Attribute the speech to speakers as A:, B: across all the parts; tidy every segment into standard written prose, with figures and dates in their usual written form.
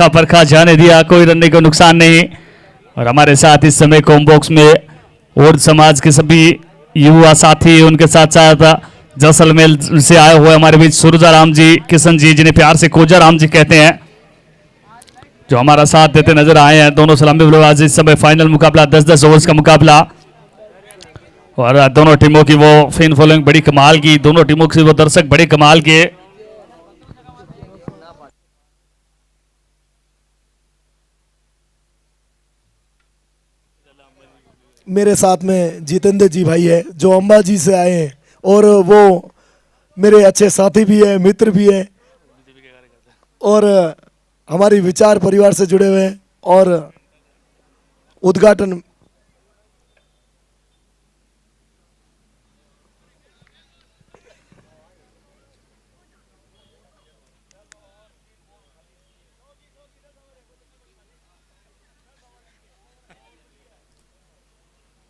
A: लिखा परखा जाने दिया, कोई रन को नुकसान नहीं। और हमारे साथ इस समय कॉम बॉक्स में और समाज के सभी युवा साथी, उनके साथ साथ जैसलमेर से आए हुए हमारे बीच सुरजा राम जी, किशन जी, जिन्हें प्यार से कोजा राम जी कहते हैं, जो हमारा साथ देते नजर आए हैं। दोनों सलामी बल्लेबाज। इस समय फाइनल मुकाबला 10-10 ओवर्स का मुकाबला और दोनों टीमों की वो फैन फॉलोइंग बड़ी कमाल की, दोनों टीमों के वो दर्शक बड़े कमाल के।
B: मेरे साथ में जितेंद्र जी भाई है जो अंबाजी से आए हैं और वो मेरे अच्छे साथी भी है, मित्र भी है और हमारी विचार परिवार से जुड़े हुए हैं। और उद्घाटन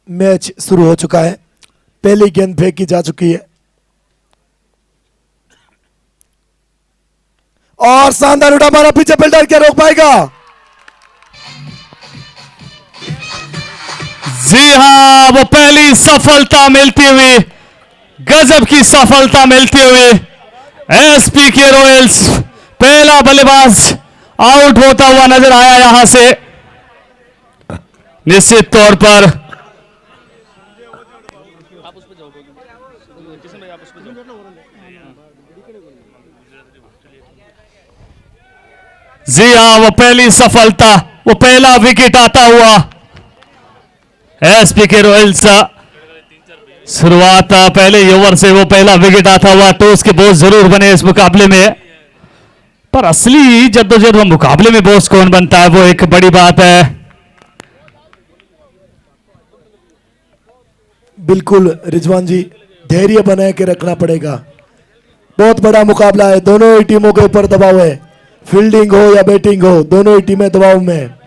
B: मैच शुरू हो चुका है। पहली गेंद फेंकी जा चुकी है और शानदार उड़ा मारा, पीछे फील्डर क्या रोक पाएगा?
A: जी हाँ, वो पहली सफलता मिलती हुई, गजब की सफलता मिलती हुई एसपीके रॉयल्स। पहला बल्लेबाज आउट होता हुआ नजर आया यहां से। निश्चित तौर पर जी हाँ, वो पहली सफलता, वो पहला विकेट आता हुआ एसपीके रॉयल्स। शुरुआत पहले ओवर से वो पहला विकेट आता हुआ। टॉस के बॉस जरूर बने इस मुकाबले में, पर असली जद्दोजहद वो मुकाबले में बॉस कौन बनता है, वो एक बड़ी बात है।
B: बिल्कुल रिजवान जी, धैर्य बनाए के रखना पड़ेगा। बहुत बड़ा मुकाबला है, दोनों ही टीमों के ऊपर दबाव है। फील्डिंग हो या बैटिंग हो, दोनों ही टीमें दबाव में है।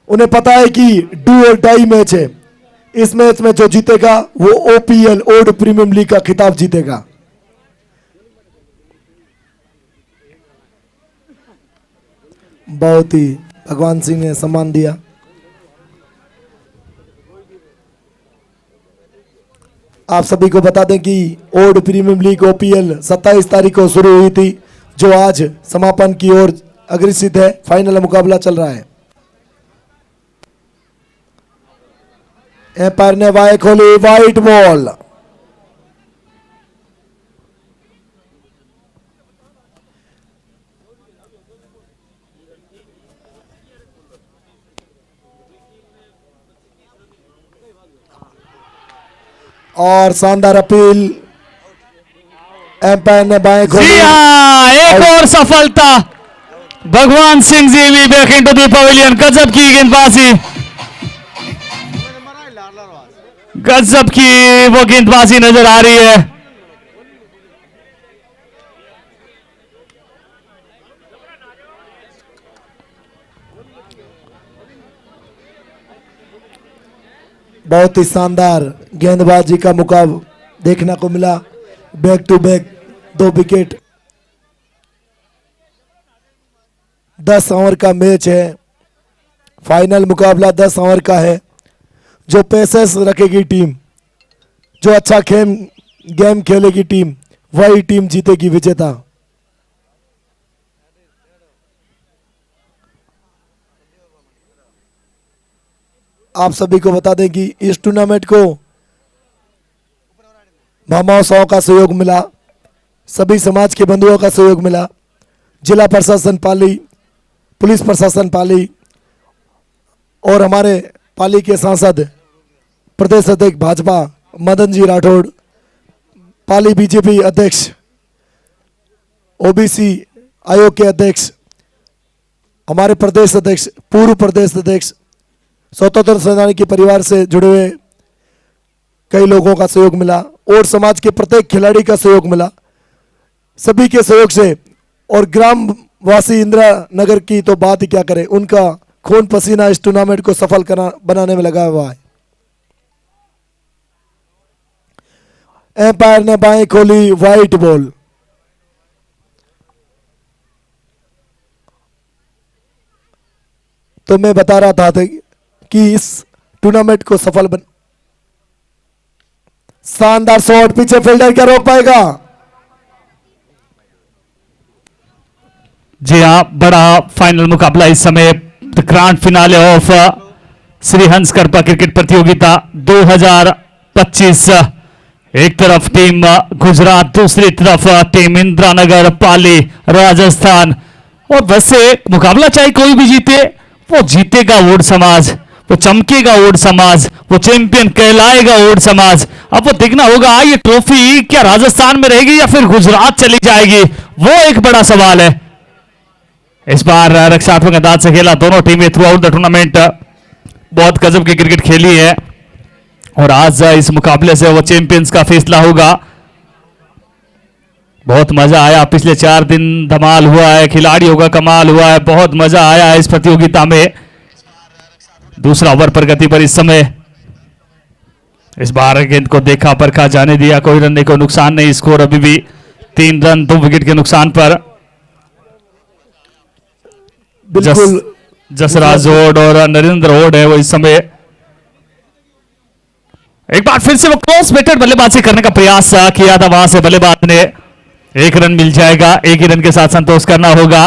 B: उन्हें पता है कि डू और डाई मैच है। इस मैच में जो जीतेगा वो ओपीएल ओल्ड प्रीमियम लीग का खिताब जीतेगा। बहुत ही भगवान सिंह ने सम्मान दिया। आप सभी को बता दें कि ओल्ड प्रीमियम लीग ओपीएल 27 तारीख को शुरू हुई थी, जो आज समापन की ओर अग्रसित है। फाइनल मुकाबला चल रहा है। एम्पायर ने वाई खोली, वाइट बॉल। और शानदार अपील, एम्पायर ने बाएं खोली।
A: जी हाँ, एक और सफलता। भगवान सिंह जी भी बैक इनटू द पवेलियन। गजब की गेंदबाजी, गजब की वो गेंदबाजी नजर आ रही है।
B: बहुत ही शानदार गेंदबाजी का मुकाबला देखने को मिला। Back to back 2 wicket. 10 over का मैच है। फाइनल मुकाबला 10 ओवर का है। जो पेसेस रखेगी टीम, जो अच्छा गेम खेलेगी टीम, वही टीम जीतेगी, विजेता। आप सभी को बता दें कि इस टूर्नामेंट को मामाओं साओं का सहयोग मिला, सभी समाज के बंधुओं का सहयोग मिला, जिला प्रशासन पाली, पुलिस प्रशासन पाली और हमारे पाली के सांसद प्रदेश अध्यक्ष भाजपा मदन जी राठौड़, पाली बीजेपी अध्यक्ष, ओबीसी आयोग के अध्यक्ष, हमारे प्रदेश अध्यक्ष, पूर्व प्रदेश अध्यक्ष, स्वतंत्र सेनानी के परिवार से जुड़े हुए कई लोगों का सहयोग मिला और समाज के प्रत्येक खिलाड़ी का सहयोग मिला। सभी के सहयोग से और ग्राम वासी इंदिरा नगर की तो बात ही क्या करें, उनका खून पसीना इस टूर्नामेंट को सफल बनाने में लगा हुआ है। एम्पायर ने बाएं खोली, वाइट बॉल। तो मैं बता रहा था कि इस टूर्नामेंट को सफल बन शानदार शॉट, पीछे फील्डर क्या रोक पाएगा?
A: जी हाँ, बड़ा फाइनल मुकाबला इस समय the grand finale of Shri Hans करपा क्रिकेट प्रतियोगिता 2025। एक तरफ टीम गुजरात, दूसरी तरफ टीम इंदिरानगर पाली राजस्थान। और वैसे मुकाबला चाहे कोई भी जीते, वो जीतेगा वोट समाज, वो चमकेगा वोट समाज, वो चैंपियन कहलाएगा वोट समाज। अब वो देखना होगा ये ट्रॉफी क्या राजस्थान में रहेगी या फिर गुजरात चली जाएगी, वो एक बड़ा सवाल है। इस बार रक्षात्मक अंदाज से खेला दोनों टीमें थ्रू आउट द टूर्नामेंट, बहुत गजब की क्रिकेट खेली है। और आज इस मुकाबले से वो चैंपियंस का फैसला होगा। बहुत मजा आया, पिछले 4 दिन धमाल हुआ है, खिलाड़ियों का कमाल हुआ है, बहुत मजा आया है इस प्रतियोगिता में। दूसरा ओवर प्रगति पर इस समय, इस बार गेंद को देखा परखा, जाने दिया, कोई रन को नुकसान नहीं। स्कोर अभी भी 3 रन 2 विकेट के नुकसान पर।
B: बिल्कुल
A: जसराज ओड और नरेंद्र ओड है वो इस समय। एक बार फिर से वो क्रॉस बेटेड बल्लेबाजी करने का प्रयास किया था, वहां से बल्लेबाज ने 1 रन मिल जाएगा, 1 ही रन के साथ संतोष करना होगा।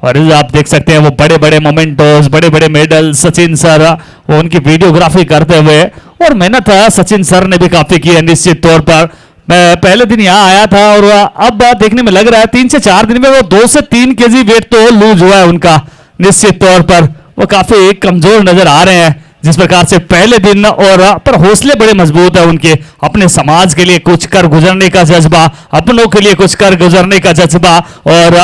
A: और आप देख सकते हैं वो बड़े बड़े मोमेंटोस, बड़े बड़े मेडल सचिन सर वो उनकी वीडियोग्राफी करते हुए, और मेहनत सचिन सर ने भी काफी की है निश्चित तौर पर। मैं पहले दिन यहाँ आया था और अब देखने में लग रहा है 3 से 4 दिन में वो 2 से 3 केजी वेट तो लूज हुआ है उनका। निश्चित तौर पर वो काफी कमजोर नजर आ रहे हैं जिस प्रकार से पहले दिन, और पर हौसले बड़े मजबूत है उनके। अपने समाज के लिए कुछ कर गुजरने का जज्बा, अपनों के लिए कुछ कर गुजरने का जज्बा। और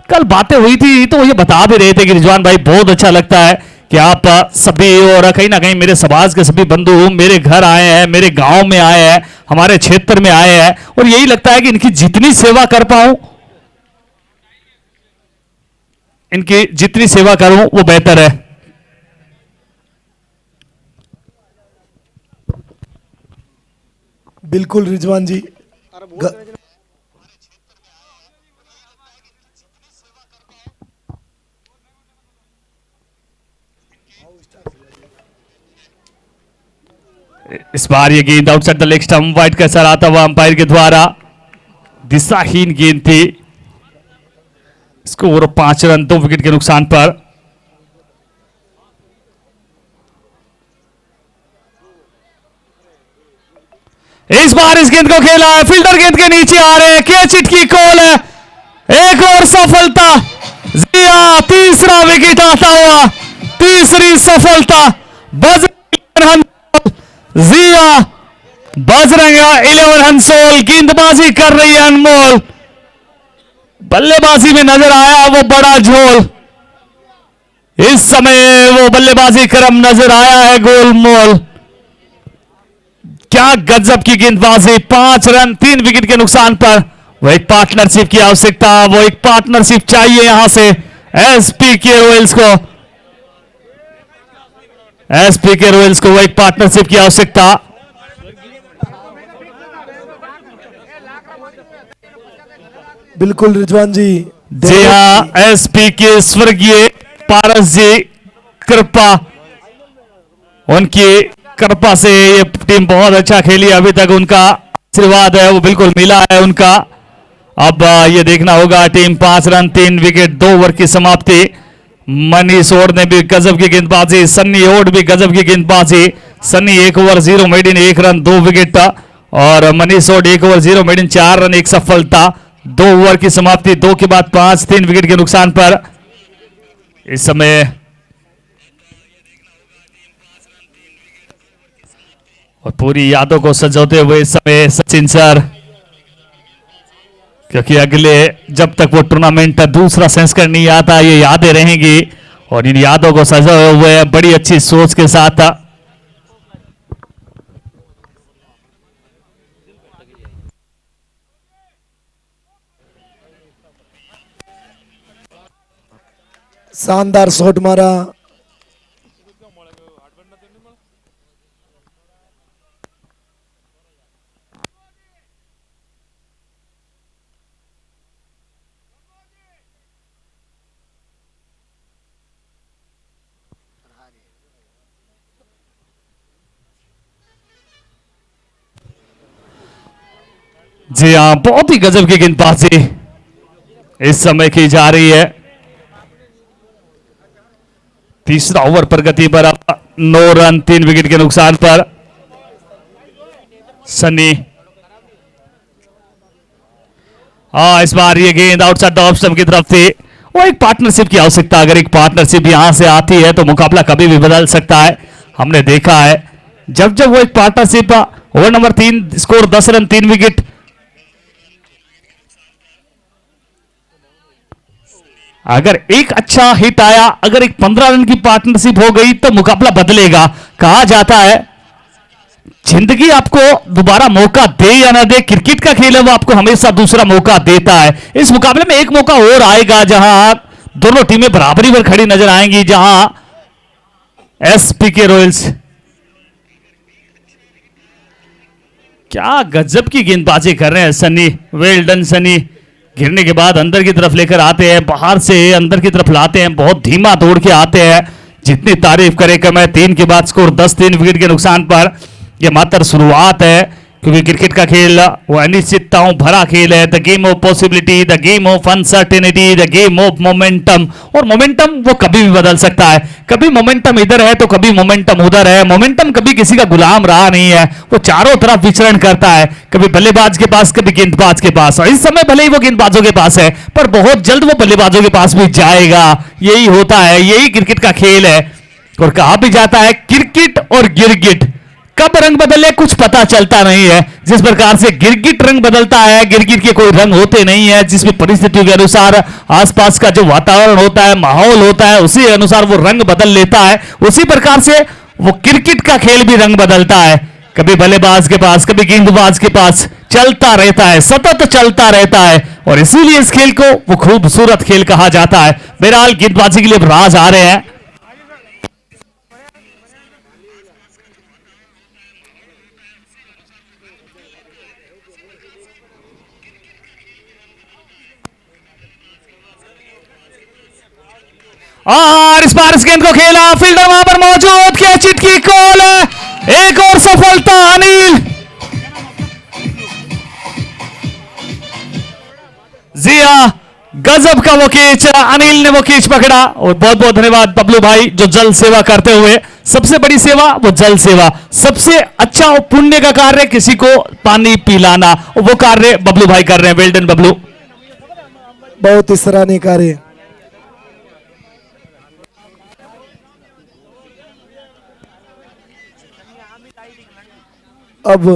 A: कल बातें हुई थी तो ये बता भी रहे थे कि रिजवान भाई बहुत अच्छा लगता है कि आप सभी और कहीं ना कहीं मेरे समाज के सभी बंधु मेरे घर आए हैं, मेरे गांव में आए हैं, हमारे क्षेत्र में आए हैं, और यही लगता है कि इनकी जितनी सेवा कर पाऊं, इनकी जितनी सेवा करूं वो बेहतर है।
B: बिल्कुल रिजवान जी,
A: इस बार ये गेंद outside the leg stump, wide का सर आता हुआ अंपायर के द्वारा, दिशाहीन गेंद थी। स्कोर 5 रन 2 विकेट के नुकसान पर। इस बार इस गेंद को खेला है, फील्डर गेंद के नीचे आ रहे हैं, कैच हिट की कॉल है, एक और सफलता। जिया तीसरा विकेट आता हुआ, तीसरी सफलता। बजरंग जिया, बजरंग 11 हंसोल, गेंदबाजी कर रही है अनमोल, बल्लेबाजी में नजर आया वो बड़ा झोल। इस समय वो बल्लेबाजी क्रम नजर आया है गोलमोल। क्या गजब की गेंदबाजी, 5 रन 3 विकेट के नुकसान पर। वो एक पार्टनरशिप की आवश्यकता, वो एक पार्टनरशिप चाहिए यहां से एसपीके रॉयल्स को, एसपीके रॉयल्स को वो एक पार्टनरशिप की आवश्यकता।
B: बिल्कुल रिजवान जी,
A: जी हाँ, एसपीके स्वर्गीय पारस जी कृपा, उनकी कृपा से ये टीम बहुत अच्छा खेली अभी तक, उनका आशीर्वाद है वो बिल्कुल मिला है उनका। अब ये देखना होगा, टीम 5 रन 3 विकेट 2 ओवर की समाप्ति। मनीष ओड ने भी गजब की गेंदबाजी, सन्नी ओड भी गजब की गेंदबाजी। सन्नी 1 ओवर 0 मेड इन 1 रन 2 विकेट, और मनीष ओड 1 ओवर 0 मेड इन 4 रन 1 सफलता। 2 ओवर की समाप्ति, 2 के बाद 5 3 विकेट के नुकसान पर। इस समय और पूरी यादों को सजोते हुए इस समय सचिन सर, क्योंकि अगले जब तक वो टूर्नामेंट दूसरा संस्करण नहीं आता ये यादें रहेंगी, और इन यादों को सजाए हुए बड़ी अच्छी सोच के साथ
B: शानदार शॉट मारा।
A: जी हाँ, बहुत ही गजब की गेंदबाजी इस समय की जा रही है। तीसरा ओवर प्रगति पर, 9 रन 3 विकेट के नुकसान पर। सनी, इस बार ये गेंद आउटसाइड द ऑफ स्टंप की तरफ थी। वो एक पार्टनरशिप की आवश्यकता, अगर एक पार्टनरशिप यहां से आती है तो मुकाबला कभी भी बदल सकता है। हमने देखा है जब जब वो एक partnership, over number 3 score 10 run 3 wicket. अगर एक अच्छा हिट आया, अगर एक 15 रन की पार्टनरशिप हो गई तो मुकाबला बदलेगा। कहा जाता है जिंदगी आपको दोबारा मौका दे या ना दे, क्रिकेट का खेल है वो आपको हमेशा दूसरा मौका देता है। इस मुकाबले में एक मौका और आएगा जहां दोनों टीमें बराबरी पर खड़ी नजर आएंगी, जहां एसपीके रॉयल्स, क्या गजब की गेंदबाजी कर रहे हैं सनी। Well done Sunny. गिरने के बाद अंदर की तरफ लेकर आते हैं, बाहर से अंदर की तरफ लाते हैं, बहुत धीमा दौड़ के आते हैं। जितनी तारीफ करे कम है। 3 के बाद स्कोर 10 3 विकेट के नुकसान पर। यह मात्र शुरुआत है, क्योंकि क्रिकेट का खेल वो अनिश्चितताओं भरा खेल है। The game of possibility, the game of uncertainty, the game of momentum. और मोमेंटम वो कभी भी बदल सकता है। कभी मोमेंटम इधर है तो कभी मोमेंटम उधर है। मोमेंटम कभी किसी का गुलाम रहा नहीं है, वो चारों तरफ विचरण करता है, कभी बल्लेबाज के पास कभी गेंदबाज के पास। और इस समय भले ही वो गेंदबाजों के पास है, पर बहुत जल्द वो बल्लेबाजों के पास भी जाएगा। यही होता है, यही क्रिकेट का खेल है। और कहा भी जाता है क्रिकेट और गिरगिट कब रंग बदले कुछ पता चलता नहीं है। जिस प्रकार से गिरगिट रंग बदलता है, गिरगिट के कोई रंग होते नहीं है, जिसमें परिस्थितियों के अनुसार आसपास का जो वातावरण होता है, माहौल होता है, उसी अनुसार वो रंग बदल लेता है। उसी प्रकार से वो क्रिकेट का खेल भी रंग बदलता है। कभी बल्लेबाज के पास कभी गेंदबाज के पास, चलता रहता है, सतत चलता रहता है। और इसीलिए इस खेल को वो खूबसूरत खेल कहा जाता है। बहरहाल गेंदबाजी के लिए राज आ रहे हैं। और इस बार इस गेंद को खेला, फील्डर वहां पर मौजूद, क्या चिटकी कॉल है। एक और सफलता अनिल। जी हाँ, गजब का वो कैच, अनिल ने वो कैच पकड़ा। और बहुत बहुत धन्यवाद बबलू भाई, जो जल सेवा करते हुए, सबसे बड़ी सेवा वो जल सेवा, सबसे अच्छा और पुण्य का कार्य किसी को पानी पिलाना, वो कार्य बबलू भाई कर रहे हैं। वेल डन बबलू,
B: बहुत ही सराहनीय कार्य। अब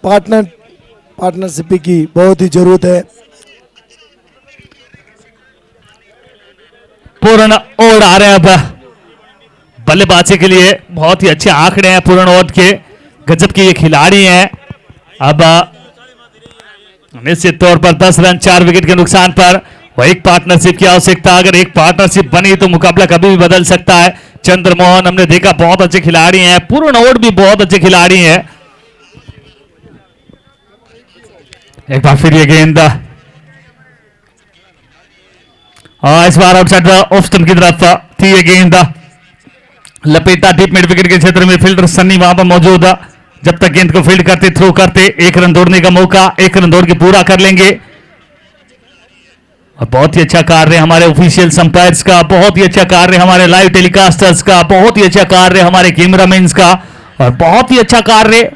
B: पार्टनरशिप की बहुत ही जरूरत है।
A: पूर्ण ओवर आ रहे हैं अब बल्लेबाजी के लिए। बहुत ही अच्छे आंकड़े हैं पूर्ण ओवर के, गजब के ये खिलाड़ी हैं। अब निश्चित तौर पर 10 रन 4 विकेट के नुकसान पर वो एक पार्टनरशिप की आवश्यकता। अगर एक पार्टनरशिप बनी तो मुकाबला कभी भी बदल सकता है। चंद्रमोहन हमने देखा बहुत अच्छे खिलाड़ी हैं, पूर्ण ओवर भी बहुत अच्छे खिलाड़ी हैं। एक बार फिर ये गेंद, इस बार आउटसाइड ऑफ स्टंप की तरफ थी ये गेंद, लपेटा डीप मिड विकेट के क्षेत्र में। फील्डर सन्नी वहां पर मौजूद, जब तक गेंद को फील्ड करते थ्रो करते, 1 रन दौड़ने का मौका, 1 रन दौड़ के पूरा कर लेंगे। और बहुत ही अच्छा कार्य हमारे ऑफिशियल संपायर्स का, बहुत ही अच्छा कार्य हमारे लाइव टेलीकास्टर्स का, बहुत ही अच्छा कार्य हमारे कैमरामैन का, और बहुत ही अच्छा कार्य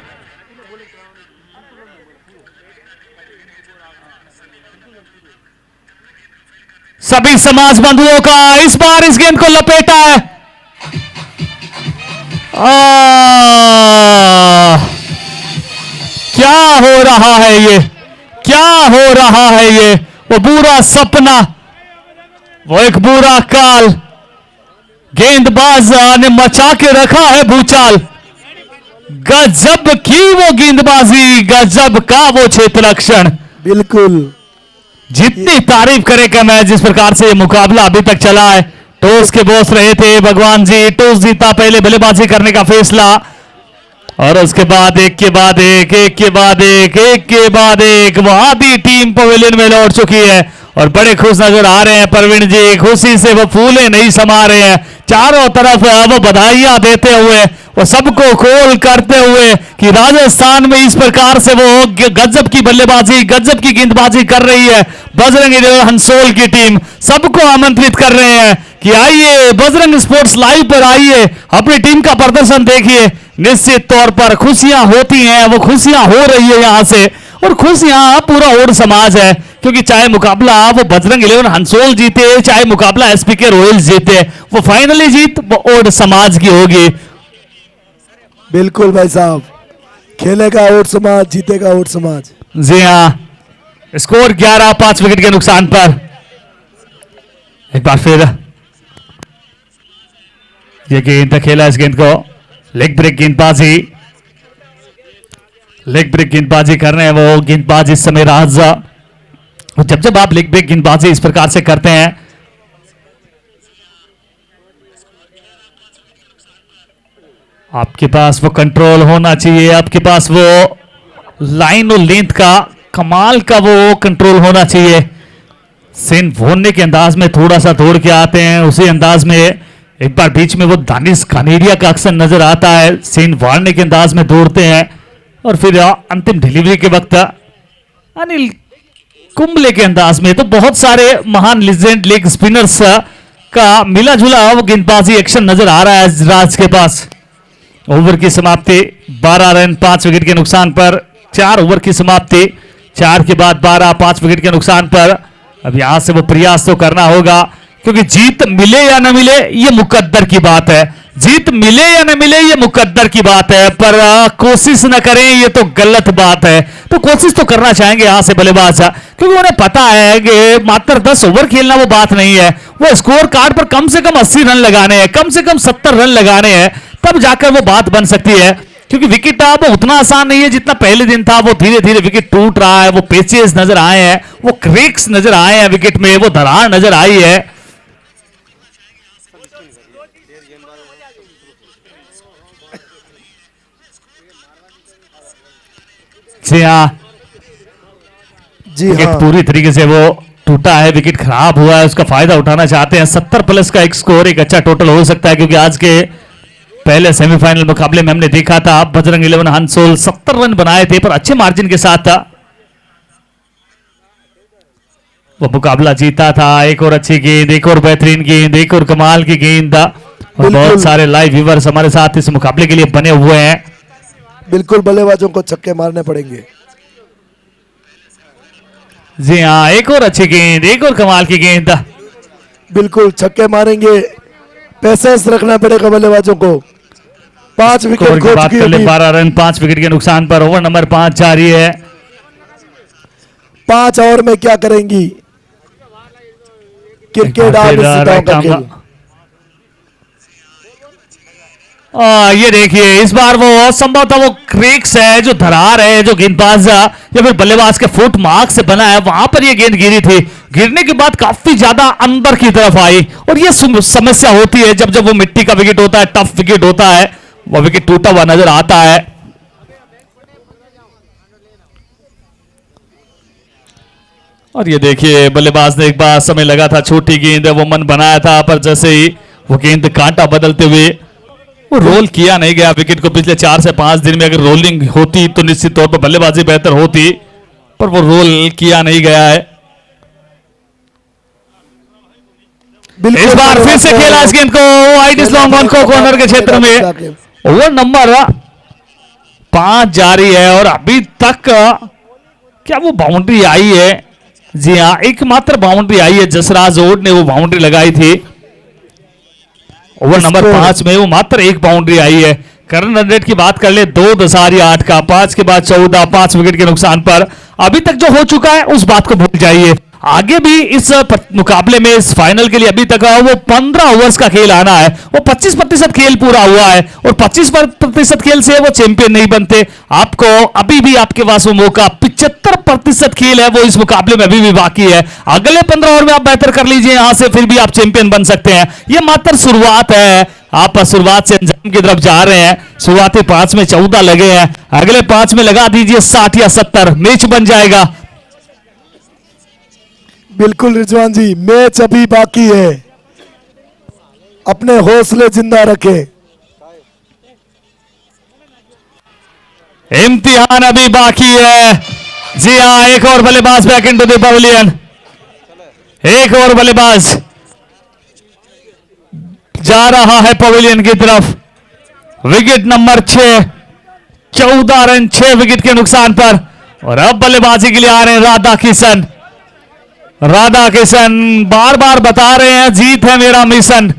A: सभी समाज बंधुओं का। इस बार इस गेंद को लपेटा है, क्या हो रहा है ये, क्या हो रहा है ये। वो बुरा सपना, वो एक बुरा काल, गेंदबाज ने मचा के रखा है भूचाल। गजब की वो गेंदबाजी, गजब का वो क्षेत्ररक्षण।
B: बिल्कुल,
A: जितनी तारीफ करे कम है। जिस प्रकार से ये मुकाबला अभी तक चला है, टॉस के बॉस रहे थे भगवान जी, टॉस जीता, पहले बल्लेबाजी करने का फैसला, और उसके बाद एक के बाद एक, एक के बाद एक, एक के बाद एक, वो आधी टीम पवेलियन में लौट चुकी है और बड़े खुश नजर आ रहे हैं प्रवीण जी। खुशी से वो फूले नहीं समा रहे हैं, चारों तरफ वो बधाइयां देते हुए वो सबको खोल करते हुए कि राजस्थान में इस प्रकार से वो गजब की बल्लेबाजी, गजब की गेंदबाजी कर रही है बजरंग इलेवन हंसोल की टीम। सबको आमंत्रित कर रहे हैं कि आइए बजरंग स्पोर्ट्स लाइव पर आइए, अपनी टीम का प्रदर्शन देखिए। निश्चित तौर पर खुशियां होती हैं, वो खुशियां हो रही है यहां से, और खुशियां पूरा ओड समाज है, क्योंकि चाहे मुकाबला वो बजरंग इलेवन हंसोल जीते, चाहे मुकाबला एसपीके रॉयल्स जीते, वो फाइनली जीत वो ओड समाज की होगी।
B: बिल्कुल भाई साहब, खेलेगा ओड समाज, जीतेगा ओड समाज।
A: जी हाँ, स्कोर 11, 5 विकेट के नुकसान पर। एक बार फिर ये गेंद खेला, इस गेंद को लेग ब्रेक गेंदबाजी, लेग ब्रेक गेंदबाजी कर रहे हैं वो गेंदबाज इस समय राज। जब जब आप लेग ब्रेक गेंदबाजी इस प्रकार से करते हैं, आपके पास वो कंट्रोल होना चाहिए, आपके पास वो लाइन और लेंथ का कमाल का वो कंट्रोल होना चाहिए। सेन वोने के अंदाज में थोड़ा सा दौड़ के आते हैं, उसी अंदाज में एक बार बीच में वो दानिश कानेरिया का अक्सर नजर आता है, सेन वारने के अंदाज में दौड़ते हैं, और फिर अंतिम डिलीवरी के वक्त अनिल कुंबले के अंदाज में। तो बहुत सारे महान लेजेंड लेग स्पिनर्स का मिला जुला वो गेंदबाजी एक्शन नजर आ रहा है राज के पास। ओवर की समाप्ति 12 रन 5 विकेट के नुकसान पर। 4 ओवर की समाप्ति, 4 के बाद 12, 5 विकेट के नुकसान पर। अब यहां से वो प्रयास तो करना होगा, क्योंकि जीत मिले या न मिले ये मुकद्दर की बात है, जीत मिले या न मिले ये मुकद्दर की बात है, पर कोशिश न करें ये तो गलत बात है। तो कोशिश तो करना चाहेंगे यहां से बल्लेबाज, क्योंकि उन्हें पता है कि मात्र 10 ओवर खेलना वो बात नहीं है, वो स्कोर कार्ड पर कम से कम 80 रन लगाने हैं, कम से कम 70 रन लगाने हैं, तब जाकर वो बात बन सकती है। क्योंकि विकेट अब उतना आसान नहीं है जितना पहले दिन था, वो धीरे धीरे विकेट टूट रहा है, वो पेचेस नजर आए हैं, वो क्रेक्स नजर आए हैं विकेट में, वो दरार नजर आई है। जी हाँ, विकेट पूरी तरीके से वो टूटा है, विकेट खराब हुआ है, उसका फायदा उठाना चाहते हैं। 70 प्लस का एक स्कोर एक अच्छा टोटल हो सकता है, क्योंकि आज के पहले सेमीफाइनल मुकाबले में हमने देखा था बजरंग इलेवन हंसोल 70 रन बनाए थे, पर अच्छे मार्जिन के साथ था वो मुकाबला जीता था। एक और अच्छी गेंद, एक और बेहतरीन गेंद, एक और कमाल की गेंद, और बहुत सारे लाइव व्यूअर्स हमारे साथ इस मुकाबले के लिए बने हुए हैं।
B: बिल्कुल बल्लेबाजों को छक्के मारने पड़ेंगे।
A: जी हाँ, एक और अच्छी गेंद, एक और कमाल की गेंद,
B: बिल्कुल छक्के मारेंगे, पेशेंस रखना पड़ेगा बल्लेबाजों को। 5 विकेट खो चुकी है टीम।
A: 12 रन 5 विकेट के नुकसान पर। ओवर नंबर 5 जारी है।
B: 5 ओवर में क्या करेंगी? क्रिकेट आदर्शताओं का खेल।
A: ये देखिए, इस बार वो संभवतः वो क्रेक्स है, जो दरार है, जो गेंदबाज या फिर बल्लेबाज के फुट मार्क से बना है, वहां पर ये गेंद गिरी थी। गिरने के बाद काफी ज्यादा अंदर की तरफ आई, और ये समस्या होती है जब जब वो मिट्टी का विकेट होता है, टफ विकेट होता है, वो विकेट टूटा हुआ नजर आता है। और ये देखिए, बल्लेबाज ने एक बार समय लगा था, छोटी गेंद है, वो मन बनाया था, पर जैसे ही वो गेंद कांटा बदलते हुए वो रोल किया नहीं गया विकेट को। पिछले 4 से 5 दिन में अगर रोलिंग होती तो निश्चित तौर पर बल्लेबाजी बेहतर होती, पर वो रोल किया नहीं गया है। इस बार फिर से खेला इस गेंद को वाइड लॉन्ग ऑन को कॉर्नर के क्षेत्र में। ओवर नंबर 5 जारी है, और अभी तक क्या वो बाउंड्री आई है? जी हाँ, एकमात्र बाउंड्री आई है, जसराज ओड ने वो बाउंड्री लगाई थी। ओवर नंबर 5 में वो मात्र एक बाउंड्री आई है। करंट रन रेट की बात कर ले 2.8 का, 5 के बाद 14, 5 विकेट के नुकसान पर। अभी तक जो हो चुका है उस बात को भूल जाइए, आगे भी इस मुकाबले में, इस फाइनल के लिए अभी तक वो 15 ओवर्स का खेल आना है। वो 25% खेल पूरा हुआ है, और 25% खेल से वो चैंपियन नहीं बनते। आपको अभी भी आपके पास वो मौका, 75% खेल है वो इस मुकाबले में अभी भी बाकी है। अगले 15 ओवर में आप बेहतर कर लीजिए, यहां से फिर भी आप चैंपियन बन सकते हैं। ये मात्र शुरुआत है, आप शुरुआत से अंजाम की तरफ जा रहे हैं। शुरुआती 5 में 14 लगे हैं, अगले 5 में लगा दीजिए 60 या 70, मैच बन जाएगा।
B: बिल्कुल रिजवान जी, मैच अभी बाकी है, अपने हौसले जिंदा रखें।
A: इम्तिहान अभी बाकी है। जी हाँ, एक और बल्लेबाज बैक इनटू द पवेलियन, एक और बल्लेबाज जा रहा है पवेलियन की तरफ। विकेट नंबर 6, 14 रन 6 विकेट के नुकसान पर। और अब बल्लेबाजी के लिए आ रहे हैं राधा किशन। राधा किशन बार बार बता रहे हैं जीत है मेरा मिशन।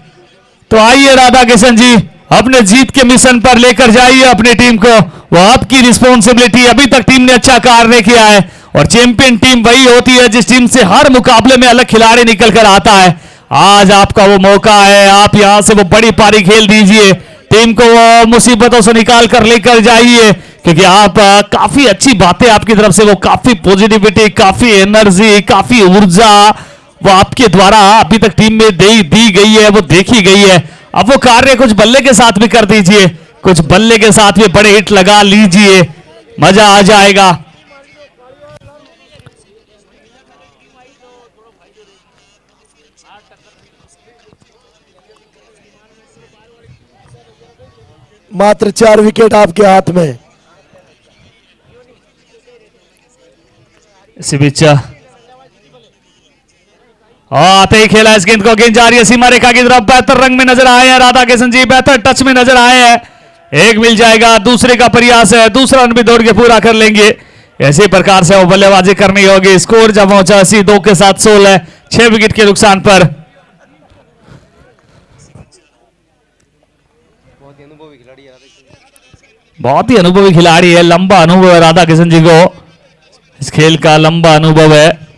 A: तो आइए राधा किशन जी, अपने जीत के मिशन पर लेकर जाइए अपनी टीम को। वो आपकी रिस्पॉन्सिबिलिटी। अभी तक टीम ने अच्छा कार्य किया है और चैंपियन टीम वही होती है जिस टीम से हर मुकाबले में अलग खिलाड़ी निकल कर आता है। आज आपका वो मौका है, आप यहां से वो बड़ी पारी खेल दीजिए, टीम को वो मुसीबतों से निकाल कर लेकर जाइए, क्योंकि आप काफी अच्छी बातें आपकी तरफ से, वो काफी पॉजिटिविटी, काफी एनर्जी, काफी ऊर्जा वो आपके द्वारा अभी तक टीम में दी गई है, वो देखी गई है। अब वो कार्य कुछ बल्ले के साथ भी कर दीजिए, कुछ बल्ले के साथ भी बड़े हिट लगा लीजिए, मजा आ जाएगा।
B: मात्र 4 विकेट आपके हाथ में।
A: इसी बीच आते ही खेला इस गेंद को, गेंद जा रही है सीमा रेखा की तरफ। बेहतर रंग में नजर आए हैं राधा किशन जी, बेहतर टच में नजर आए हैं। एक मिल जाएगा, दूसरे का प्रयास है, दूसरा रन भी दौड़ के पूरा कर लेंगे। इसी प्रकार से वो बल्लेबाजी करनी होगी। स्कोर जब पहुंचा 2 के साथ 16, 6 विकेट के नुकसान पर। बहुत ही अनुभवी खिलाड़ी है, लंबा अनुभव है राधा किशन जी को, इस खेल का लंबा अनुभव है।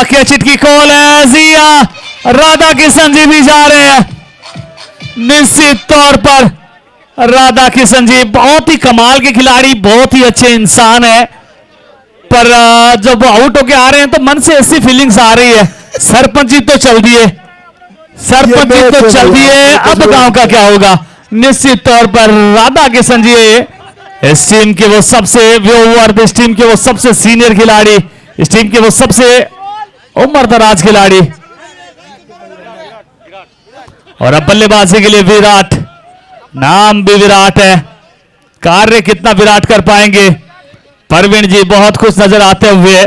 A: क्या चिटकी कॉल है, जिया राधा किशन जी भी जा रहे हैं। निश्चित तौर पर राधा किशन जी बहुत ही कमाल के खिलाड़ी, बहुत ही अच्छे इंसान है, पर जब आउट होके आ रहे हैं तो मन से ऐसी फीलिंग्स आ रही है, सरपंच जी तो चल दिए, सरपंच जी तो चल दिए, अब गांव का क्या होगा। निश्चित तौर पर राधा किशन जी इस टीम के वो सबसे इस टीम के वो सबसे सीनियर खिलाड़ी, इस टीम के वो सबसे उम्रदराज खिलाड़ी। और अब बल्लेबाजी के लिए विराट, नाम भी विराट है, कार्य कितना विराट कर पाएंगे। परवीन जी बहुत खुश नजर आते हुए,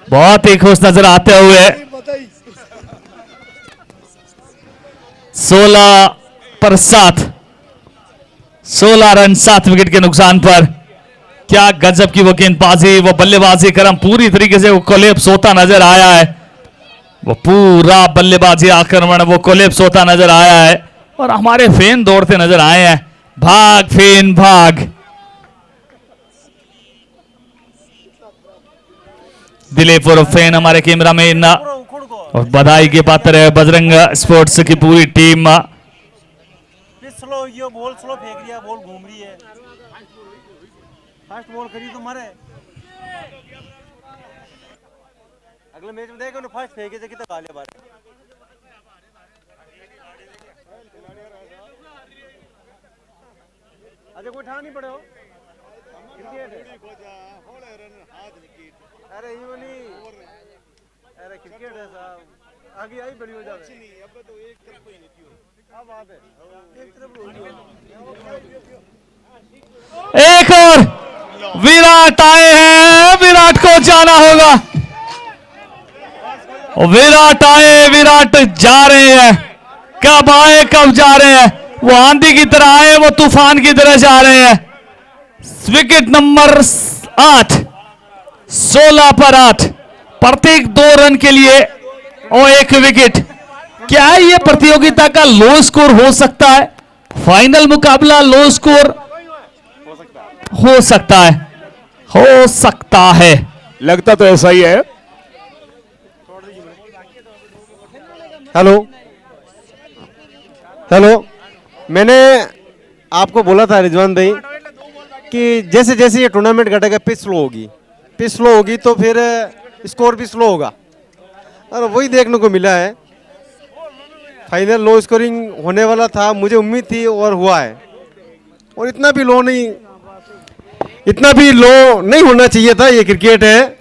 A: बहुत ही खुश नजर आते हुए। 16 पर 7, 16 रन 7 विकेट के नुकसान पर। क्या गजब की वो गेंदबाजी, वो बल्लेबाजी क्रम पूरी तरीके से वो कोलैप्स होता नजर आया है। वो पूरा बल्लेबाजी आक्रमण वो कोलैप्स होता नजर आया है और हमारे फैन दौड़ते नजर आए हैं। भाग फैन भाग। दिलीप और फैन हमारे कैमरामैन और बधाई के पात्र है बजरंग स्पोर्ट्स की पूरी टीम।
C: स्लो ये बॉल स्लो फेंक रही है, बॉल घूम रही है, फास्ट बॉल करी तो मारे। अगले मैच में देखो ना फास्ट फेंके से कितना गालियां बात। अच्छा कोई ठान नहीं पड़े हो क्रिकेट है। अरे यूं नहीं, अरे क्रिकेट है साहब, आगे आई बड़ी हो जाए। अब तो एक तरफ ही नहीं अब बात है, एक तरफ
A: एक और विराट आए हैं, विराट को जाना होगा। विराट आए, विराट जा रहे हैं, कब आए कब जा रहे हैं। वो आंधी की तरह आए, वो तूफान की तरह जा रहे हैं। विकेट नंबर 8, 16 पर 8, प्रत्येक 2 रन के लिए और 1 विकेट। क्या ये प्रतियोगिता का लो स्कोर हो सकता है? फाइनल मुकाबला लो स्कोर हो सकता है, हो सकता है,
D: लगता तो ऐसा ही है।
C: हेलो हेलो, मैंने आपको बोला था रिजवान भाई कि जैसे जैसे ये टूर्नामेंट घटेगा पिच स्लो होगी, पिच स्लो होगी तो फिर स्कोर भी स्लो होगा, और वही देखने को मिला है। फाइनल लो स्कोरिंग होने वाला था, मुझे उम्मीद थी और हुआ है। और इतना भी लो नहीं होना चाहिए था, ये क्रिकेट है।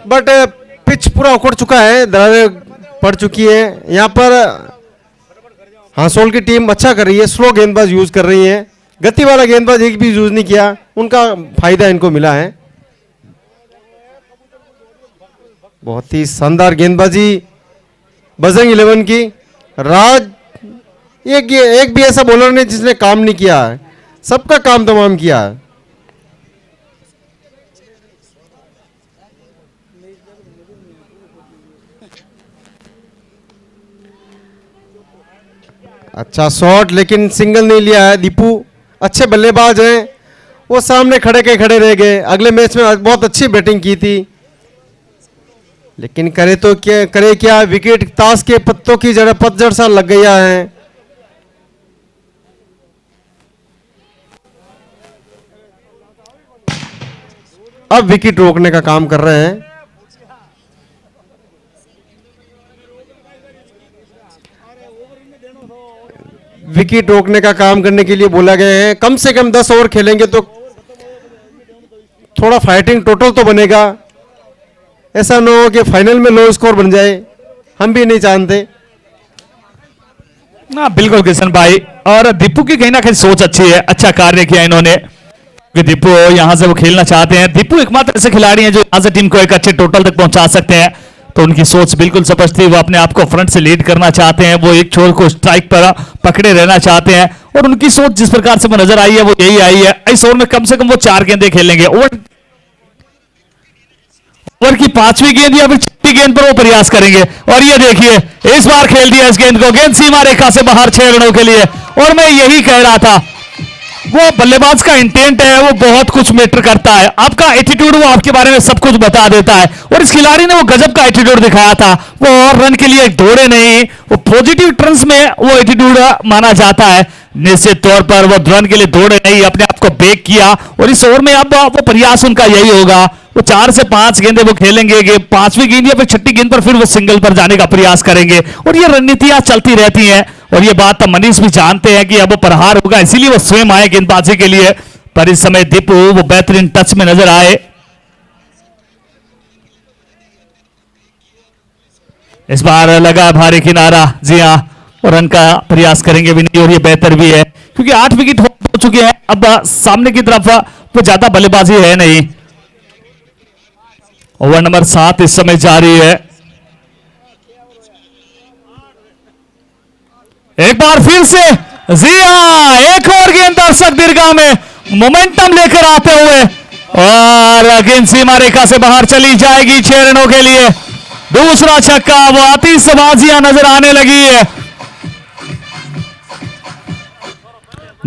C: बट पिच पूरा उखड़ चुका है, दरारें पड़ चुकी है। यहाँ पर हांसोल की टीम अच्छा कर रही है, स्लो गेंदबाज यूज कर रही है, गति वाला गेंदबाज एक भी यूज नहीं किया, उनका फायदा इनको मिला है। बहुत ही शानदार गेंदबाजी बजरंग 11 की। राज एक भी ऐसा बॉलर नहीं जिसने काम नहीं किया है, सबका काम तमाम किया है। अच्छा शॉट, लेकिन सिंगल नहीं लिया है। दीपू अच्छे बल्लेबाज हैं, वो सामने खड़े के खड़े रह गए। अगले मैच में बहुत अच्छी बैटिंग की थी, लेकिन करे तो क्या करे, क्या विकेट ताश के पत्तों की जगह पतझड़ सा लग गया है। अब विकेट रोकने का काम कर रहे हैं। विकेट रोकने का काम करने के लिए बोला गया है। कम से कम 10 ओवर खेलेंगे तो थोड़ा फाइटिंग टोटल तो बनेगा। ऐसा ना हो कि फाइनल में लो स्कोर बन जाए, हम भी नहीं जानते।
A: ना बिल्कुल किशन भाई, और दीपू की कहीं ना कहीं सोच अच्छी है, अच्छा कार्य किया इन्होंने कि दीपू यहां से वो खेलना चाहते हैं। दीपू एकमात्र ऐसे खिलाड़ी हैं जो यहां से टीम को एक अच्छे टोटल तक पहुंचा सकते हैं, तो उनकी सोच बिल्कुल स्पष्ट थी। वो अपने आप को फ्रंट से लीड करना चाहते हैं, वो एक छोर को स्ट्राइक पर पकड़े रहना चाहते हैं, और उनकी सोच जिस प्रकार से वो नजर आई है वो यही आई है। इस ओवर में कम से कम वो 4 गेंदें खेलेंगे। ओवर की 5वीं गेंद या फिर 6वीं गेंद पर वो प्रयास करेंगे, और ये देखिए इस बार खेल दिया इस गेंद को, गेंद सीमा रेखा से बाहर 6 रनों के लिए। और मैं यही कह रहा था, वो बल्लेबाज का इंटेंट है, वो बहुत कुछ मैटर करता है। आपका एटीट्यूड वो आपके बारे में सब कुछ बता देता है, और इस खिलाड़ी ने वो गजब का एटीट्यूड दिखाया था। वो और रन के लिए दौड़े नहीं, वो पॉजिटिव टर्म्स में वो एटीट्यूड माना जाता है। निश्चित तौर पर वो रन के लिए दौड़े नहीं, अपने आप को बेक किया, और इस ओवर में अब वो प्रयास उनका यही होगा। वो 4 से 5 गेंदें वो खेलेंगे, 5वीं गेंद या फिर 6ठी गेंद पर फिर वो सिंगल पर जाने का प्रयास करेंगे, और ये रणनीतियां चलती रहती हैं। और ये बात तो मनीष भी जानते हैं कि अब वो प्रहार होगा, इसीलिए वो स्वयं आए गेंदबाजी के लिए। पर इस समय दीपू वो बेहतरीन टच में नजर आए। इस बार लगा भारी किनारा, जी हाँ, और रन का प्रयास करेंगे भी नहीं, और ये बेहतर भी है क्योंकि 8 विकेट हो चुके हैं। अब सामने की तरफ वो ज्यादा बल्लेबाजी है नहीं। ओवर नंबर 7 इस समय जारी है। एक बार फिर से, जी हाँ, एक और गेंद दर्शक दीर्घा में मोमेंटम लेकर आते हुए, और गेंद सीमा रेखा से बाहर चली जाएगी 6 रनों के लिए। दूसरा छक्का, वो आतिशबाजियां नजर आने लगी है।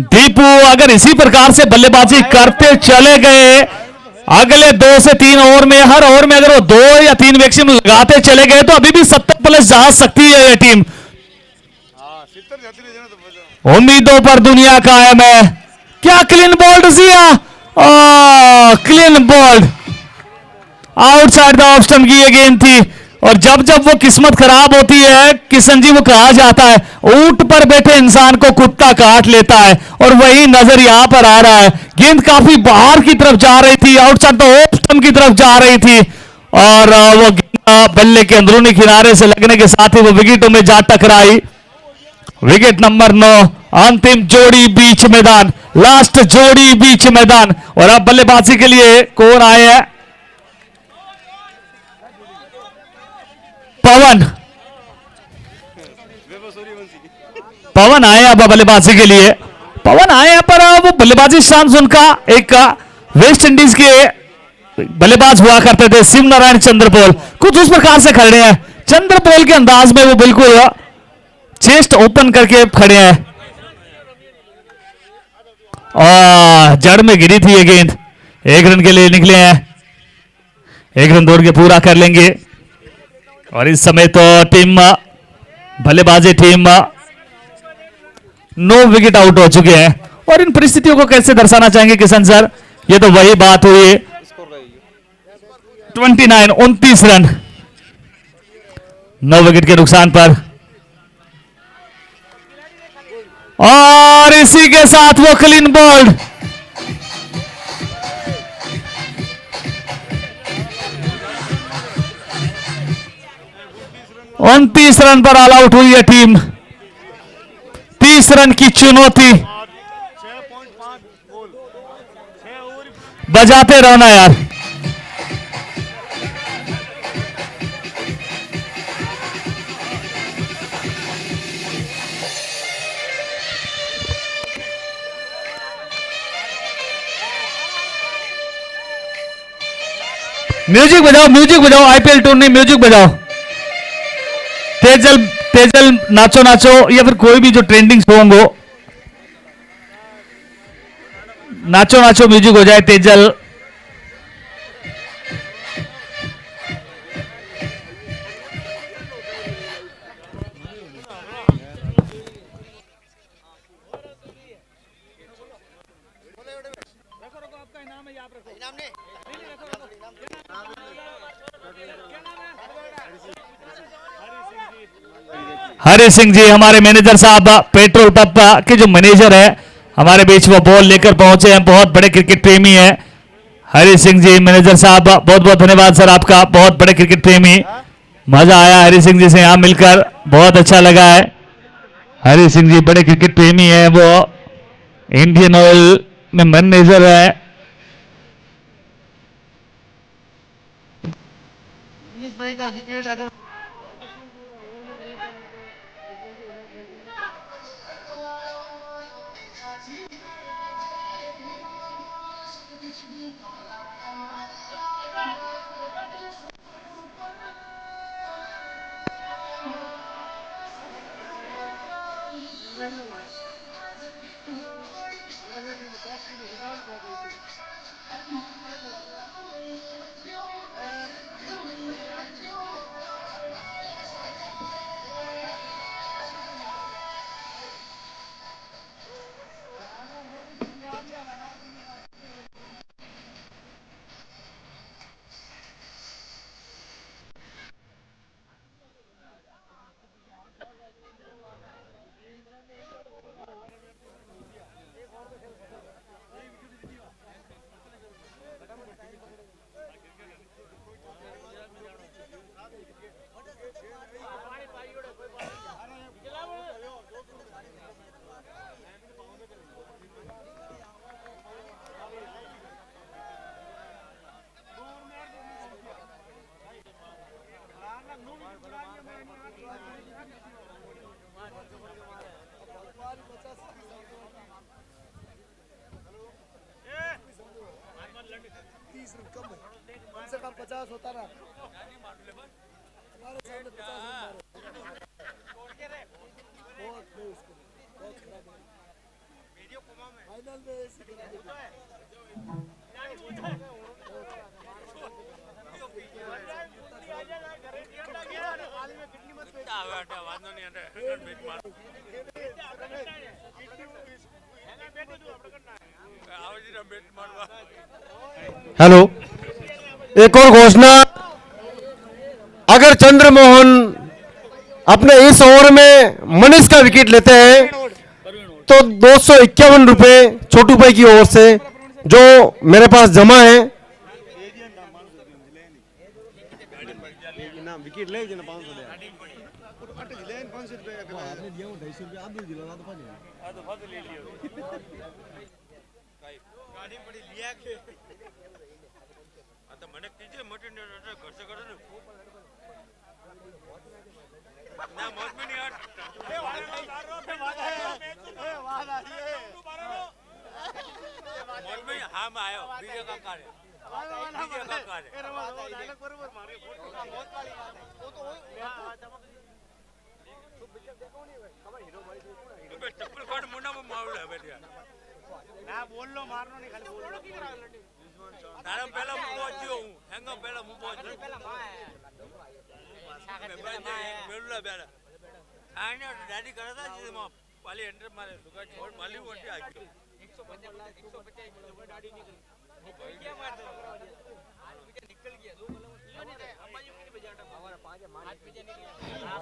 A: दीपू अगर इसी प्रकार से बल्लेबाजी करते चले गए, अगले 2 से 3 ओवर में, हर ओवर में अगर वो 2 या 3 वैक्सीन लगाते चले गए, तो अभी भी 70+ जा सकती है ये टीम। उम्मीदों पर दुनिया कायम है। क्या क्लीन बोल्ड जिया, clean bold, outside the off stump की ये गेंद थी। और जब जब वो किस्मत खराब होती है किशन जी, वो कहा जाता है ऊंट पर बैठे इंसान को कुत्ता काट लेता है, और वही नजर यहां पर आ रहा है। गेंद काफी बाहर की तरफ जा रही थी, आउटसाइड द ऑफ स्टंप की तरफ जा रही थी, और वो गेंद बल्ले के अंदरूनी किनारे से लगने के साथ ही वो विकेटों में जा टकराई। विकेट नंबर 9, अंतिम जोड़ी बीच मैदान, लास्ट जोड़ी बीच मैदान। और अब बल्लेबाजी के लिए कौन आए हैं? पवन आए अब बल्लेबाजी के लिए। पवन आए हैं, पर वो बल्लेबाजी शांत उनका एक वेस्ट इंडीज के बल्लेबाज हुआ करते थे शिव नारायण चंद्रपोल, कुछ उस प्रकार से खड़े हैं। चंद्रपोल के अंदाज में वो बिल्कुल चेस्ट ओपन करके खड़े हैं, और जड़ में गिरी थी ये गेंद। 1 रन के लिए निकले हैं, 1 रन दौड़ के पूरा कर लेंगे। और इस समय तो टीम बल्लेबाजी टीम 9 विकेट आउट हो चुके हैं। और इन परिस्थितियों को कैसे दर्शाना चाहेंगे किशन सर? ये तो वही बात हुई, 29 रन 9 विकेट के नुकसान पर, और इसी के साथ वो क्लीन बोल्ड। 29 रन पर ऑल आउट हुई है टीम। 30 रन की चुनौती, बजाते रहना यार। म्यूजिक बजाओ, म्यूजिक बजाओ, आईपीएल टूर्नी म्यूजिक बजाओ। तेजल, तेजल नाचो नाचो, या फिर कोई भी जो ट्रेंडिंग सॉन्ग हो, नाचो नाचो म्यूजिक हो जाए। तेजल हरि सिंह जी हमारे मैनेजर साहब, पेट्रोल पंप के जो मैनेजर है हमारे बीच, वो बॉल लेकर पहुंचे हैं। बहुत बड़े क्रिकेट प्रेमी है हरि सिंह जी। मैनेजर साहब बहुत बहुत धन्यवाद सर आपका, बहुत बड़े क्रिकेट प्रेमी। मजा आया हरि सिंह जी से यहां मिलकर, बहुत अच्छा लगा है। हरि सिंह जी बड़े क्रिकेट प्रेमी है, वो इंडियन ऑयल में मैनेजर है।
B: होता ना
C: हेलो, एक और घोषणा। अगर चंद्रमोहन अपने इस ओवर में मनीष का विकेट लेते हैं तो 251 रुपए छोटू भाई की ओर से जो मेरे पास जमा है। विकेट ले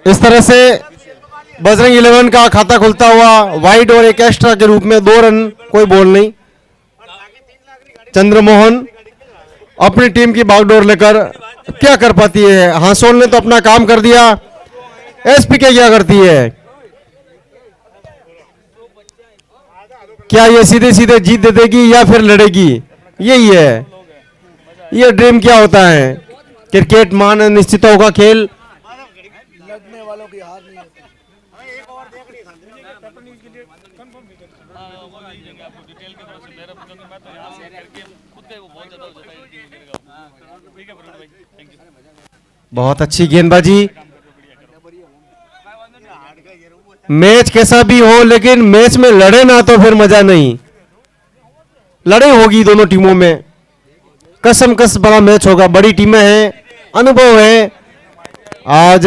C: इस तरह से बजरंग 11 का खाता खुलता हुआ वाइड और एक एक्स्ट्रा के रूप में 2 रन, कोई बॉल नहीं। चंद्रमोहन अपनी टीम की बागडोर लेकर क्या कर पाती है। हांसोल ने तो अपना काम कर दिया। एसपीके क्या करती है? क्या ये सीधे सीधे जीत दे देगी या फिर लड़ेगी? यही है, ये ड्रीम क्या होता है। क्रिकेट मान निश्चितों का खेल।
B: लड़ने वालों की हार नहीं होती।
C: बहुत अच्छी गेंदबाजी। मैच कैसा भी हो लेकिन मैच में लड़े ना तो फिर मजा नहीं। लड़ाई होगी दोनों टीमों में, कसम कस बड़ा मैच होगा। बड़ी टीमें हैं, अनुभव है। आज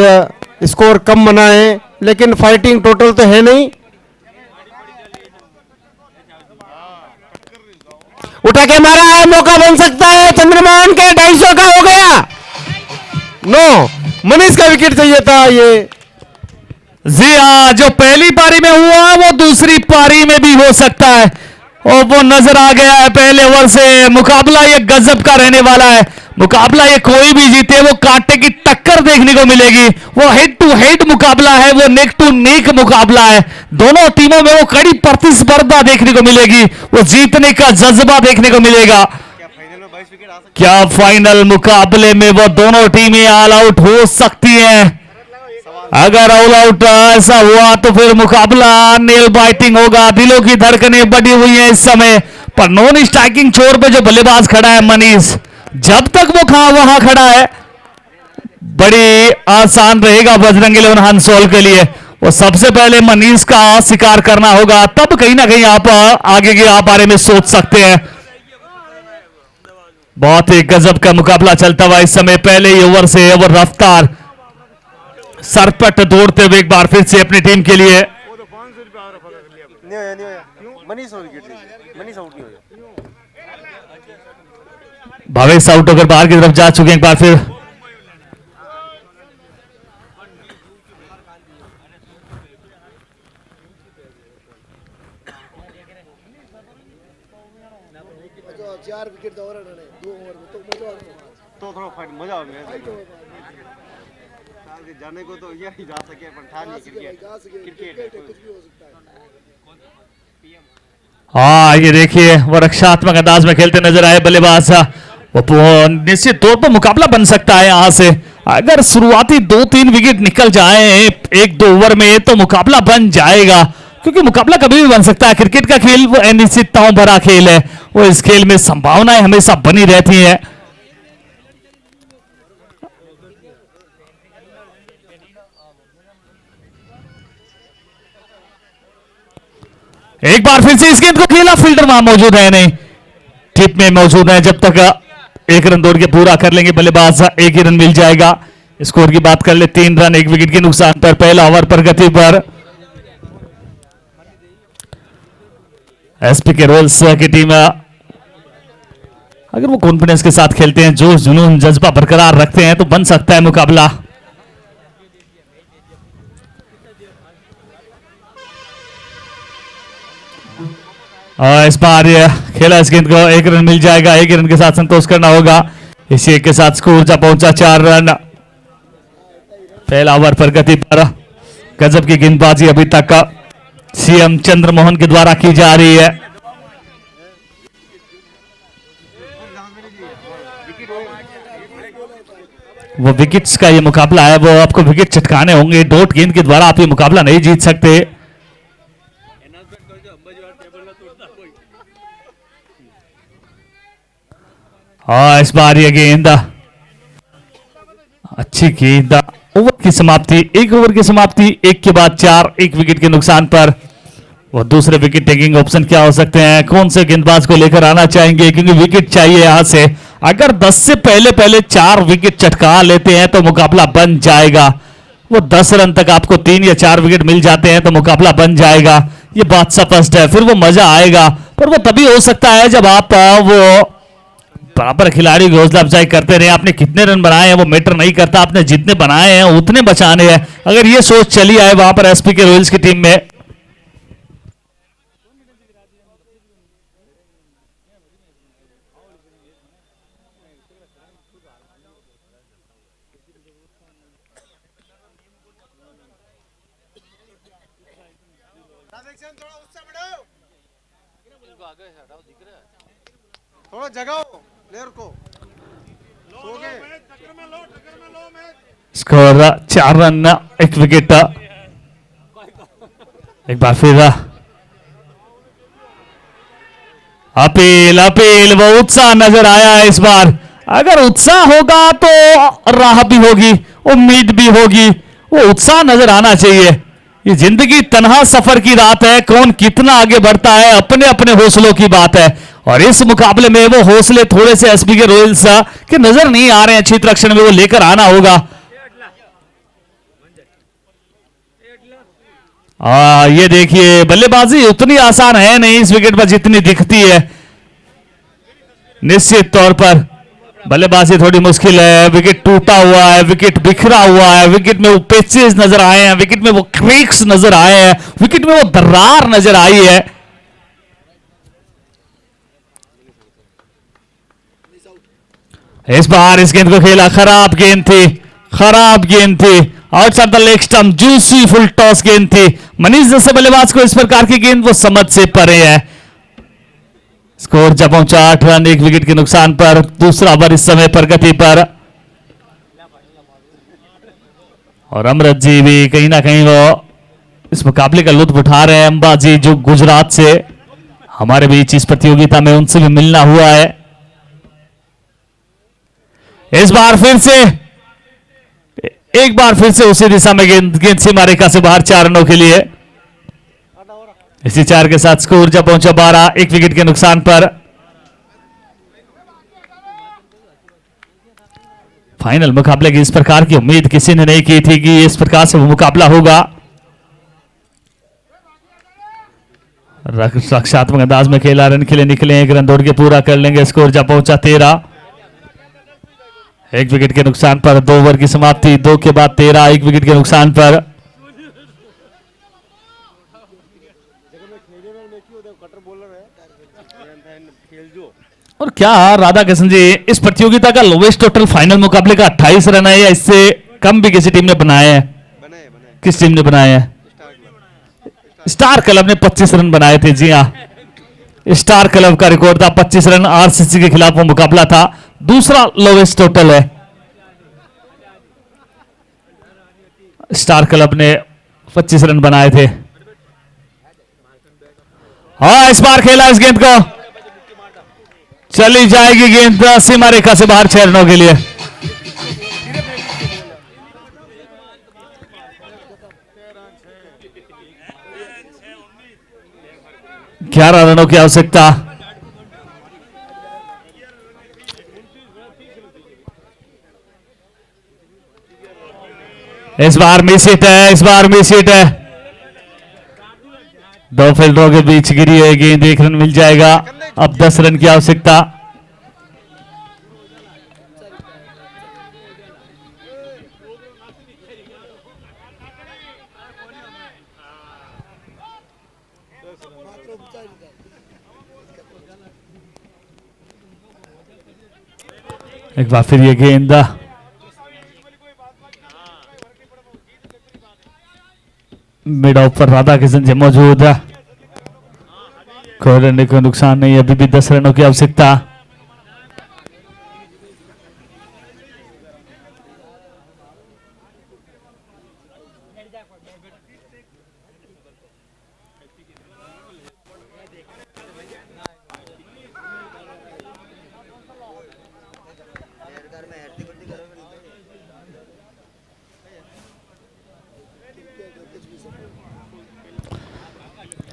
C: स्कोर कम बना है लेकिन फाइटिंग टोटल तो है नहीं। उठा के मारा है, मौका बन सकता है चंद्रमोहन के। 250 का हो गया। नो, मनीष का विकेट चाहिए था ये।
A: जी हाँ, जो पहली पारी में हुआ वो दूसरी पारी में भी हो सकता है और वो नजर आ गया है पहले ओवर से। मुकाबला ये गजब का रहने वाला है। मुकाबला ये कोई भी जीते वो कांटे की टक्कर देखने को मिलेगी। वो हेड टू हेड मुकाबला है, वो नेक टू नेक मुकाबला है। दोनों टीमों में वो कड़ी प्रतिस्पर्धा देखने को मिलेगी, वो जीतने का जज्बा देखने को मिलेगा। क्या फाइनल मुकाबले में वो दोनों टीमें ऑल आउट हो सकती हैं? अगर ऑल आउट ऐसा हुआ तो फिर मुकाबला नेल बाइटिंग होगा। दिलों की धड़कनें बढ़ी हुई हैं इस समय। पर नॉन स्ट्राइकिंग छोर पे जो बल्लेबाज खड़ा है मनीष, जब तक वो वहां खड़ा है बड़ी आसान रहेगा बजरंग इलेवन हंसोल के लिए। वो सबसे पहले मनीष का शिकार करना होगा, तब कहीं ना कहीं आप आगे के आप बारे में सोच सकते हैं। बहुत ही गजब का मुकाबला चलता हुआ इस समय। पहले ही ओवर से वो रफ्तार सरपट दौड़ते हुए एक बार फिर से अपनी टीम के लिए। भावेश आउट होकर बाहर की तरफ जा चुके हैं एक बार फिर।
B: जो 4 विकेट दौरा उन्होंने 2 ओवर में, तो मजा आ गया।
C: तो थोड़ा फाइट मजा आ गया। जाने को तो यही जा सके पर था नहीं। क्रिकेट
B: कुछ भी हो सकता है।
A: हाँ, ये देखिए वो रक्षात्मक अंदाज में खेलते नजर आए बल्लेबाज। वो निश्चित तौर पर मुकाबला बन सकता है यहां से। अगर शुरुआती 2-3 विकेट निकल जाए 1-2 ओवर में तो मुकाबला बन जाएगा, क्योंकि मुकाबला कभी भी बन सकता है। क्रिकेट का खेल वो अनिश्चितताओं भरा खेल है, वो इस खेल में संभावनाएं हमेशा बनी रहती हैं। एक बार फिर से इस गेंद को खेला, फील्डर वहां मौजूद है नहीं, टिप में मौजूद है। जब तक एक रन दौड़ के पूरा कर लेंगे बल्लेबाज, एक ही रन मिल जाएगा। स्कोर की बात कर ले, 3 रन 1 विकेट के नुकसान पर पहला ओवर प्रगति पर एसपीके रॉयल्स की टीम अगर वो कॉन्फिडेंस के साथ खेलते हैं, जोश जुनून जज्बा बरकरार रखते हैं तो बन सकता है मुकाबला। इस बार खेला इस गेंद को, 1 रन मिल जाएगा। 1 रन के साथ संतोष करना होगा। इसी एक के साथ स्कोर जा पहुंचा 4 रन। पहला ओवर प्रगति पर गजब की गेंदबाजी अभी तक सीएम चंद्रमोहन के द्वारा की जा रही है। वो विकेट्स का ये मुकाबला है, वो आपको विकेट चटकाने होंगे। डॉट गेंद के द्वारा आप ये मुकाबला नहीं जीत सकते। हाँ, इस बार ये गेंद अच्छी गेंद। ओवर की समाप्ति, 1 ओवर की समाप्ति, 1 के बाद 4, 1 विकेट के नुकसान पर। वो दूसरे विकेट टेकिंग ऑप्शन क्या हो सकते हैं? कौन से गेंदबाज को लेकर आना चाहेंगे? क्योंकि विकेट चाहिए यहां से। अगर 10 से पहले 4 विकेट चटका लेते हैं तो मुकाबला बन जाएगा। वो 10 रन तक आपको 3 या 4 विकेट मिल जाते हैं तो मुकाबला बन जाएगा, ये बात स्पष्ट है। फिर वो मजा आएगा, पर वो तभी हो सकता है जब आप वो बराबर खिलाड़ी की हौसला अफजाई करते रहे। आपने कितने रन बनाए हैं वो मैटर नहीं करता, आपने जितने बनाए हैं उतने बचाने हैं। अगर ये सोच चली आए वहां पर एसपीके रॉयल्स की टीम में,
C: थोड़ा जगाओ प्लेयर को।
A: Score 4 run 1 wicket. एक बार फिर अपील अपील, वो उत्साह नजर आया है इस बार। अगर उत्साह होगा तो राह भी होगी, उम्मीद भी होगी, वो उत्साह नजर आना चाहिए। ये जिंदगी तन्हा सफर की रात है, कौन कितना आगे बढ़ता है अपने अपने हौसलों की बात है। और इस मुकाबले में वो हौसले थोड़े से एसपी के रॉयल्स के नजर नहीं आ रहे हैं, क्षेत्र रक्षण में वो लेकर आना होगा। ये देखिए बल्लेबाजी उतनी आसान है नहीं इस विकेट पर जितनी दिखती है। निश्चित तौर पर बल्लेबाजी थोड़ी मुश्किल है। विकेट टूटा हुआ है, विकेट बिखरा हुआ है, विकेट में वो पैचेस नजर आए हैं, विकेट में वो क्रेक्स नजर आए हैं, विकेट में वो दरार नजर आई है। इस बार इस गेंद को खेला, खराब गेंद थी, खराब गेंद थी, outside the leg stump, juicy full toss गेंद थी। मनीष जैसे बल्लेबाज को इस प्रकार की गेंद वो समझ से परे है। स्कोर जब पहुंचा 8 रन 1 विकेट के नुकसान पर। दूसरा ओवर इस समय प्रगति पर और अमृत जी भी कहीं ना कहीं वो इस मुकाबले का लुत्फ उठा रहे हैं। अंबाजी जो गुजरात से हमारे बीच इस प्रतियोगिता में, उनसे भी मिलना हुआ है। इस बार फिर से एक बार फिर से उसी दिशा में गेंद सीमा रेखा से बाहर 4 रनों के लिए। इसी 4 के साथ स्कोर जब पहुंचा 12 1 विकेट के नुकसान पर। फाइनल मुकाबले की इस प्रकार की उम्मीद किसी ने नहीं की थी कि इस प्रकार से वो मुकाबला होगा। रक्षात्मक अंदाज में खेला, रन के लिए निकले, 1 रन दौड़ के पूरा कर लेंगे। स्कोर जब पहुंचा 13 1 विकेट के नुकसान पर। 2 ओवर की समाप्ति, 2 के बाद 13 1 विकेट के नुकसान पर। और क्या राधा कृष्ण जी, इस प्रतियोगिता का लोवेस्ट टोटल फाइनल मुकाबले का 28 रन है या इससे कम भी किसी टीम ने बनाए हैं? किस टीम ने बनाए हैं? स्टार क्लब ने 25 रन बनाए थे। जी हाँ, स्टार क्लब का रिकॉर्ड था 25 रन। आरसीसी के खिलाफ वो मुकाबला था, दूसरा लोवेस्ट टोटल है। स्टार क्लब ने 25 रन बनाए थे। हाँ, इस बार खेला इस गेंद को, चली जाएगी गेंद सीमा रेखा से बाहर 6 रनों के लिए। ग्यारह रनों की आवश्यकता। इस बार मिस हिट है, इस बार मिस हिट है। 2 फील्डरों के बीच गिरी है गेंद, 1 रन मिल जाएगा। अब 10 रन की आवश्यकता। एक बार फिर ये गेंद मिड ऑफ पर राधा किशन जी मौजूद है। कोई रन को नुकसान नहीं, अभी भी 10 रनों की आवश्यकता।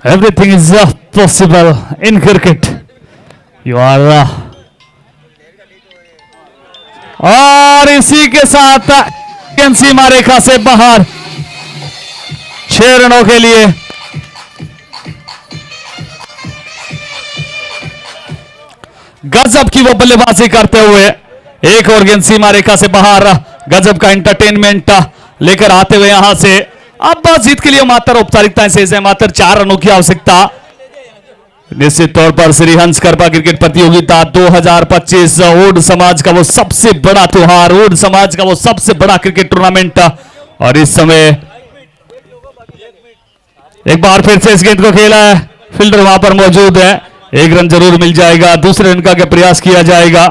A: Everything is possible in cricket. You are और इसी के साथ सीमा रेखा से बाहर 6 रनों के लिए। गजब की वो बल्लेबाजी करते हुए एक और गेंद सीमा रेखा से बाहर। गजब का एंटरटेनमेंट लेकर आते हुए यहां से अब जीत के लिए मात्र औपचारिकताएं शेष है, मात्र 4 रनों की आवश्यकता। निश्चित तौर पर श्री हंस करपा क्रिकेट प्रतियोगिता 2025 ओड समाज का वो सबसे बड़ा त्योहार, ओड समाज का वो सबसे बड़ा क्रिकेट टूर्नामेंट। और इस समय एक बार फिर से इस गेंद को खेला है, फील्डर वहां पर मौजूद है, एक रन जरूर मिल जाएगा, दूसरे रन का क्या प्रयास किया जाएगा।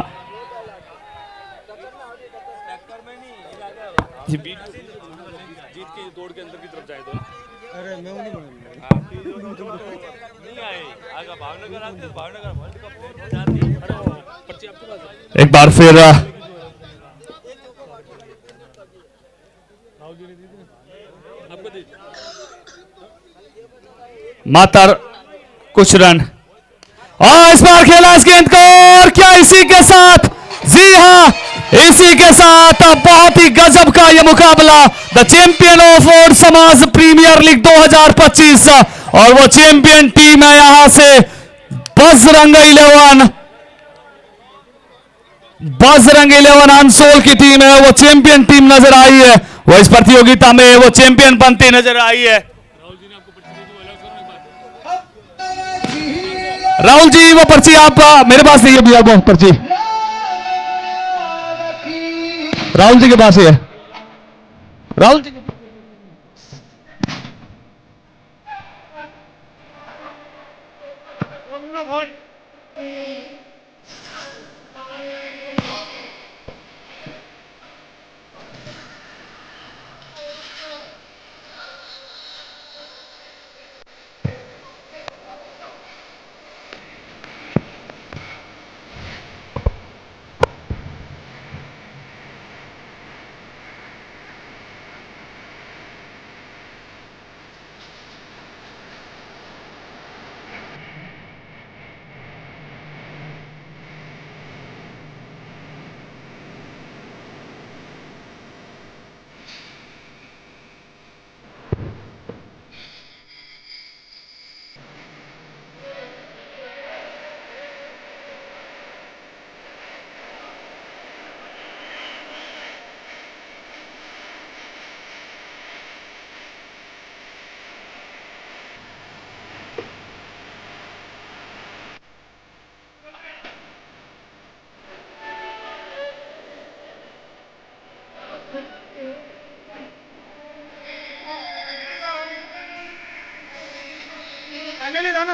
A: एक बार फिर मात्र कुछ रन, और इस बार खेला इस गेंद को, और क्या इसी के साथ, जी हां इसी के साथ बहुत ही गजब का यह मुकाबला, द चैंपियन ऑफ ओड समाज प्रीमियर लीग 2025, और वो चैंपियन टीम है यहां से बजरंग 11 अंसोल की टीम है, वो चैंपियन टीम नजर आई है, वो इस प्रतियोगिता में वो चैंपियन बनती नजर आई है। राहुल जी वो पर्ची आप मेरे पास नहीं है भैया, वो पर्ची राहुल जी के पास ही है। राहुल जी
D: फाइनली जाना